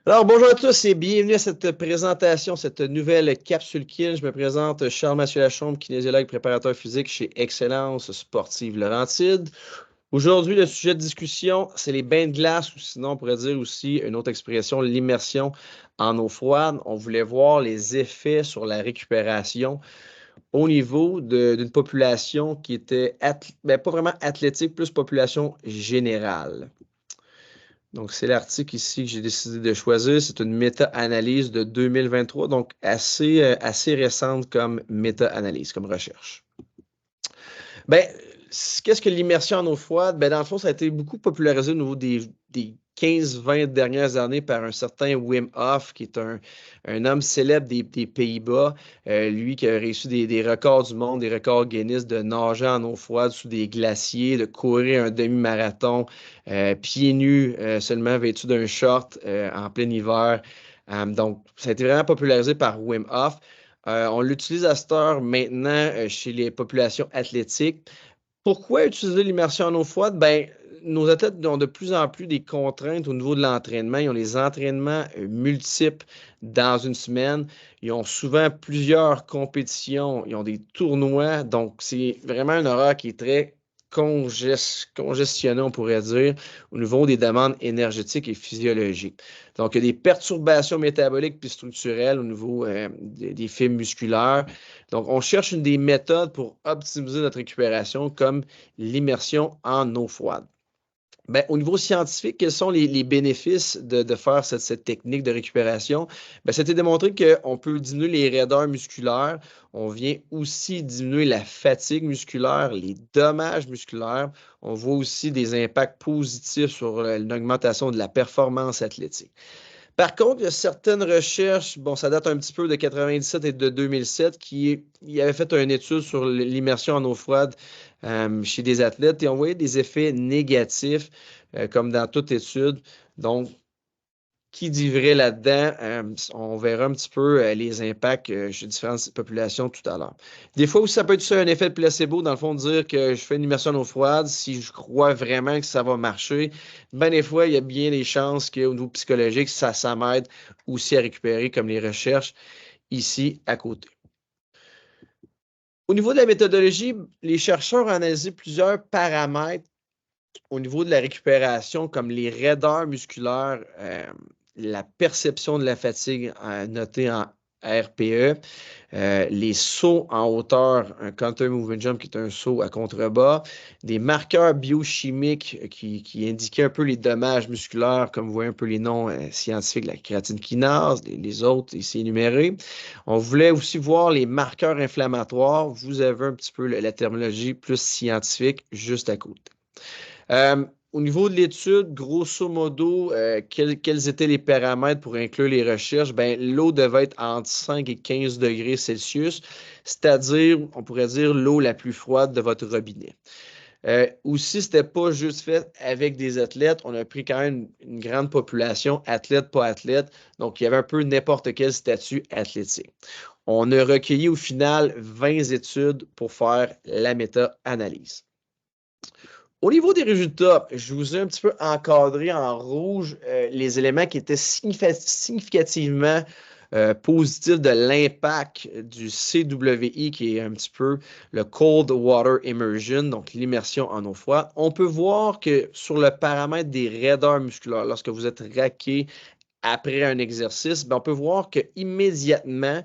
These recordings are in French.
Alors, bonjour à tous et bienvenue à cette présentation, cette nouvelle capsule Kill. Je me présente Charles-Mathieu Lachombe, kinésiologue préparateur physique chez Excellence Sportive Laurentide. Aujourd'hui, le sujet de discussion, c'est les bains de glace, ou sinon on pourrait dire aussi une autre expression, l'immersion en eau froide. On voulait voir les effets sur la récupération au niveau d'une population qui était, pas vraiment athlétique, plus population générale. Donc, c'est l'article ici que j'ai décidé de choisir. C'est une méta-analyse de 2023, donc assez récente comme méta-analyse, comme recherche. Ben, qu'est-ce que l'immersion en eau froide? Ben, dans le fond, ça a été beaucoup popularisé au niveau des 15-20 dernières années par un certain Wim Hof, qui est un homme célèbre des Pays-Bas. Lui qui a réussi des records du monde, des records Guinness de nager en eau froide sous des glaciers, de courir un demi-marathon, pieds nus, seulement vêtu d'un short en plein hiver. Donc, ça a été vraiment popularisé par Wim Hof. On l'utilise à cette heure maintenant chez les populations athlétiques. Pourquoi utiliser l'immersion en eau froide? Ben, nos athlètes ont de plus en plus des contraintes au niveau de l'entraînement. Ils ont des entraînements multiples dans une semaine. Ils ont souvent plusieurs compétitions. Ils ont des tournois. Donc, c'est vraiment un horaire qui est très congestionné, on pourrait dire, au niveau des demandes énergétiques et physiologiques. Donc, il y a des perturbations métaboliques puis structurelles au niveau des fibres musculaires. Donc, on cherche des méthodes pour optimiser notre récupération, comme l'immersion en eau froide. Ben, au niveau scientifique, quels sont les bénéfices de faire cette technique de récupération? Ben, c'était démontré qu'on peut diminuer les raideurs musculaires. On vient aussi diminuer la fatigue musculaire, les dommages musculaires. On voit aussi des impacts positifs sur l'augmentation de la performance athlétique. Par contre, il y a certaines recherches, bon, ça date un petit peu de 97 et de 2007, qui y avait fait une étude sur l'immersion en eau froide chez des athlètes et on voyait des effets négatifs, comme dans toute étude. Donc, qui dit vrai là-dedans? On verra un petit peu les impacts chez différentes populations tout à l'heure. Des fois aussi, ça peut être ça un effet de placebo, dans le fond, de dire que je fais une immersion en eau froide, si je crois vraiment que ça va marcher, ben des fois, il y a bien des chances qu'au niveau psychologique, ça m'aide aussi à récupérer, comme les recherches ici à côté. Au niveau de la méthodologie, les chercheurs ont analysé plusieurs paramètres au niveau de la récupération, comme les raideurs musculaires, la perception de la fatigue notée en RPE, les sauts en hauteur, un counter movement jump qui est un saut à contrebas, des marqueurs biochimiques qui indiquaient un peu les dommages musculaires, comme vous voyez un peu les noms scientifiques, la kératine kinase, les autres ici énumérés. On voulait aussi voir les marqueurs inflammatoires. Vous avez un petit peu la terminologie plus scientifique juste à côté. Au niveau de l'étude, grosso modo, quels étaient les paramètres pour inclure les recherches? Ben, l'eau devait être entre 5 et 15 degrés Celsius, c'est-à-dire, on pourrait dire, l'eau la plus froide de votre robinet. Aussi, c'était pas juste fait avec des athlètes. On a pris quand même une grande population, athlètes, pas athlètes. Donc, il y avait un peu n'importe quel statut athlétique. On a recueilli au final 20 études pour faire la méta-analyse. Au niveau des résultats, je vous ai un petit peu encadré en rouge les éléments qui étaient significativement positifs de l'impact du CWI, qui est un petit peu le Cold Water Immersion, donc l'immersion en eau froide. On peut voir que sur le paramètre des raideurs musculaires, lorsque vous êtes raqué après un exercice, ben, on peut voir que immédiatement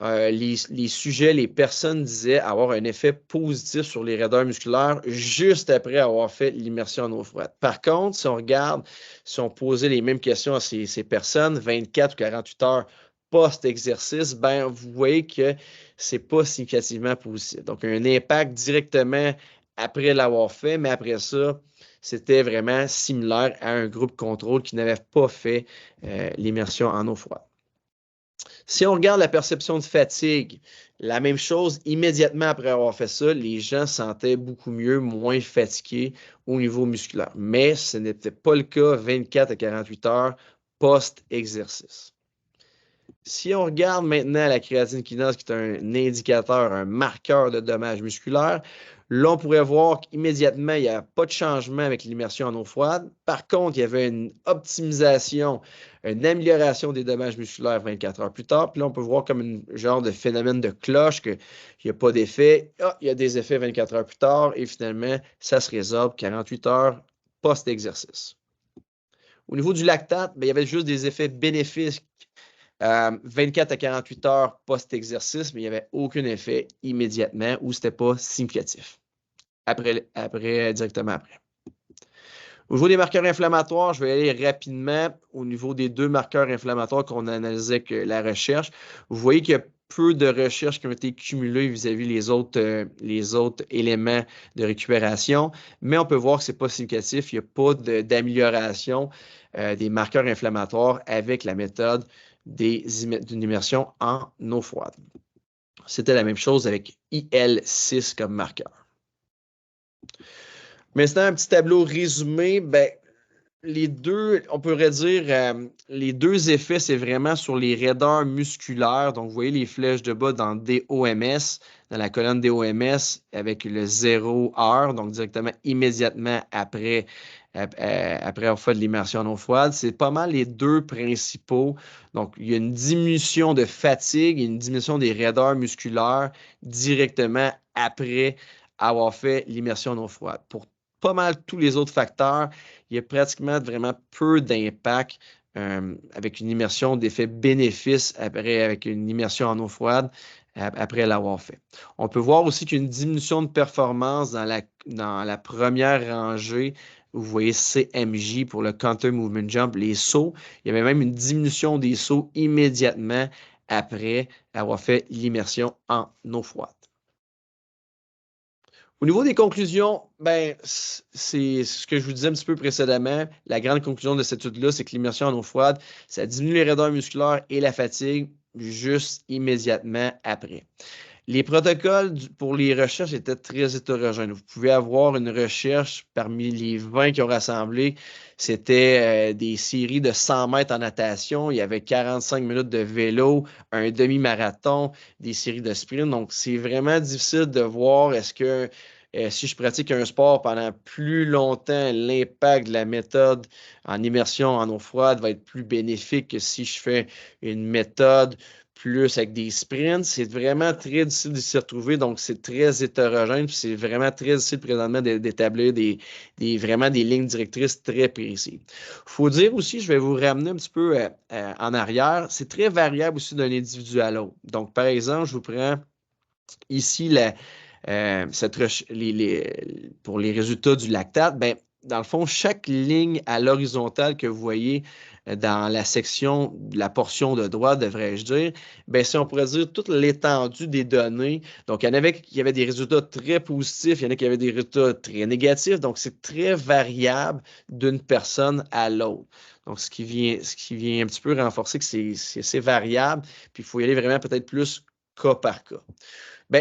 les sujets, les personnes disaient avoir un effet positif sur les raideurs musculaires juste après avoir fait l'immersion en eau froide. Par contre, si on regarde, si on posait les mêmes questions à ces personnes, 24 ou 48 heures post-exercice, ben, vous voyez que c'est pas significativement positif. Donc, un impact directement après l'avoir fait, mais après ça, c'était vraiment similaire à un groupe contrôle qui n'avait pas fait l'immersion en eau froide. Si on regarde la perception de fatigue, la même chose, immédiatement après avoir fait ça, les gens se sentaient beaucoup mieux, moins fatigués au niveau musculaire. Mais ce n'était pas le cas 24 à 48 heures post-exercice. Si on regarde maintenant la créatine kinase, qui est un indicateur, un marqueur de dommages musculaires, là, on pourrait voir qu'immédiatement, il n'y a pas de changement avec l'immersion en eau froide. Par contre, il y avait une optimisation, une amélioration des dommages musculaires 24 heures plus tard. Puis là, on peut voir comme un genre de phénomène de cloche, qu'il n'y a pas d'effet. Ah, il y a des effets 24 heures plus tard et finalement, ça se résorbe 48 heures post-exercice. Au niveau du lactate, il y avait juste des effets bénéfiques 24 à 48 heures post-exercice, mais il n'y avait aucun effet immédiatement ou ce n'était pas significatif. Directement après. Au niveau des marqueurs inflammatoires, je vais aller rapidement au niveau des deux marqueurs inflammatoires qu'on analysait que la recherche. Vous voyez qu'il y a peu de recherches qui ont été cumulées vis-à-vis les autres éléments de récupération, mais on peut voir que ce n'est pas significatif. Il n'y a pas d'amélioration des marqueurs inflammatoires avec la méthode d'une immersion en eau froide. C'était la même chose avec IL6 comme marqueur. Maintenant, un petit tableau résumé, les deux, on pourrait dire, les deux effets, c'est vraiment sur les raideurs musculaires. Donc, vous voyez les flèches de bas dans DOMS, dans la colonne DOMS, avec le 0 heure, donc directement, immédiatement après avoir fait de l'immersion en eau froide. C'est pas mal les deux principaux. Donc, il y a une diminution de fatigue et une diminution des raideurs musculaires directement après avoir fait l'immersion en eau froide. Pour pas mal tous les autres facteurs, il y a pratiquement vraiment peu d'impact avec une immersion d'effet bénéfice avec une immersion en eau froide après l'avoir fait. On peut voir aussi qu'il y a une diminution de performance dans la première rangée. Vous voyez CMJ pour le Counter Movement Jump, les sauts. Il y avait même une diminution des sauts immédiatement après avoir fait l'immersion en eau froide. Au niveau des conclusions, c'est ce que je vous disais un petit peu précédemment. La grande conclusion de cette étude-là, c'est que l'immersion en eau froide, ça diminue les raideurs musculaires et la fatigue juste immédiatement après. Les protocoles pour les recherches étaient très hétérogènes. Vous pouvez avoir une recherche parmi les 20 qui ont rassemblé. C'était des séries de 100 mètres en natation. Il y avait 45 minutes de vélo, un demi-marathon, des séries de sprint. Donc, c'est vraiment difficile de voir est-ce que si je pratique un sport pendant plus longtemps, l'impact de la méthode en immersion en eau froide va être plus bénéfique que si je fais une méthode plus avec des sprints. C'est vraiment très difficile de s'y retrouver, donc c'est très hétérogène, puis c'est vraiment très difficile présentement d'établir vraiment des lignes directrices très précises. Il faut dire aussi, je vais vous ramener un petit peu en arrière, c'est très variable aussi d'un individu à l'autre. Donc, par exemple, je vous prends ici pour les résultats du lactate, dans le fond, chaque ligne à l'horizontale que vous voyez dans la section, la portion de droite, devrais-je dire, si on pourrait dire toute l'étendue des données. Donc, il y en avait qui avaient des résultats très positifs, il y en a qui avaient des résultats très négatifs. Donc, c'est très variable d'une personne à l'autre. Donc, ce qui vient un petit peu renforcer que c'est variable, puis il faut y aller vraiment peut-être plus cas par cas.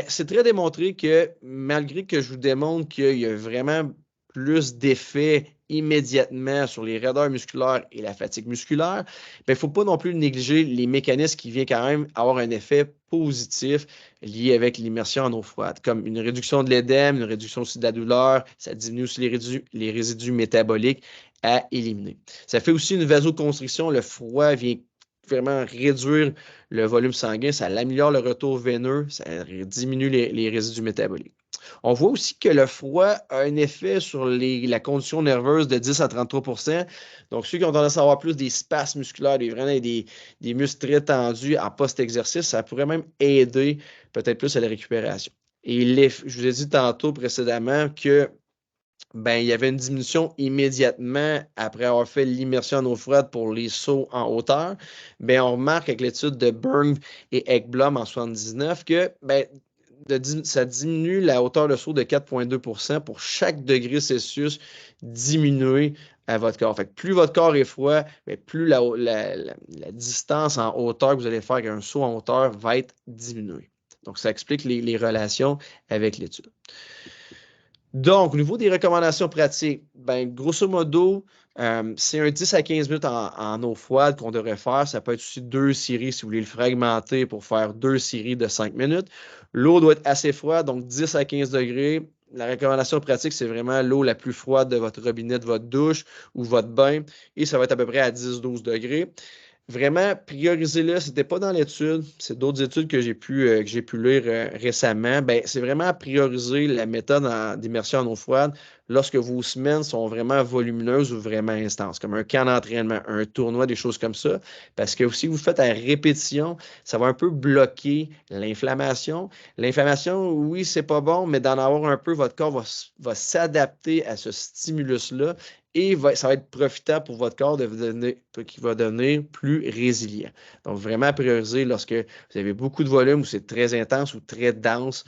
C'est très démontré que malgré que je vous démontre qu'il y a vraiment plus d'effets immédiatement sur les raideurs musculaires et la fatigue musculaire, il ne faut pas non plus négliger les mécanismes qui viennent quand même avoir un effet positif lié avec l'immersion en eau froide, comme une réduction de l'édème, une réduction aussi de la douleur, ça diminue aussi les résidus métaboliques à éliminer. Ça fait aussi une vasoconstriction, le froid vient vraiment réduire le volume sanguin, ça améliore le retour veineux, ça diminue les résidus métaboliques. On voit aussi que le froid a un effet sur la condition nerveuse de 10 à 33 %. Donc, ceux qui ont tendance à avoir plus des spasmes musculaires, des muscles très tendus en post-exercice, ça pourrait même aider peut-être plus à la récupération. Et je vous ai dit tantôt précédemment que il y avait une diminution immédiatement après avoir fait l'immersion en eau froide pour les sauts en hauteur. On remarque avec l'étude de Burn et Ekblom en 1979 que ça diminue la hauteur de saut de 4,2 % pour chaque degré Celsius diminué à votre corps. Fait que plus votre corps est froid, plus la distance en hauteur que vous allez faire avec un saut en hauteur va être diminuée. Donc, ça explique les relations avec l'étude. Donc, au niveau des recommandations pratiques, grosso modo, C'est un 10 à 15 minutes en eau froide qu'on devrait faire. Ça peut être aussi 2 séries si vous voulez le fragmenter pour faire 2 séries de 5 minutes. L'eau doit être assez froide, donc 10 à 15 degrés. La recommandation pratique, c'est vraiment l'eau la plus froide de votre robinet de votre douche ou votre bain. Et ça va être à peu près à 10-12 degrés. Vraiment, priorisez-le. Ce n'était pas dans l'étude, c'est d'autres études que j'ai pu lire récemment. Ben, c'est vraiment à prioriser la méthode d'immersion en eau froide lorsque vos semaines sont vraiment volumineuses ou vraiment intenses, comme un camp d'entraînement, un tournoi, des choses comme ça. Parce que si vous faites à répétition, ça va un peu bloquer l'inflammation. L'inflammation, oui, c'est pas bon, mais d'en avoir un peu, votre corps va s'adapter à ce stimulus-là et ça va être profitable pour votre corps qui va devenir plus résilient. Donc, vraiment prioriser lorsque vous avez beaucoup de volume ou c'est très intense ou très dense.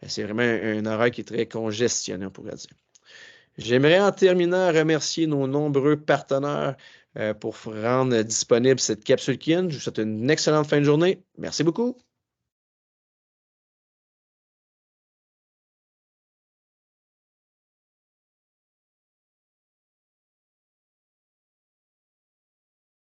C'est vraiment un horaire qui est très congestionné, on pourrait dire. J'aimerais en terminant remercier nos nombreux partenaires pour rendre disponible cette capsule KIN. Je vous souhaite une excellente fin de journée. Merci beaucoup.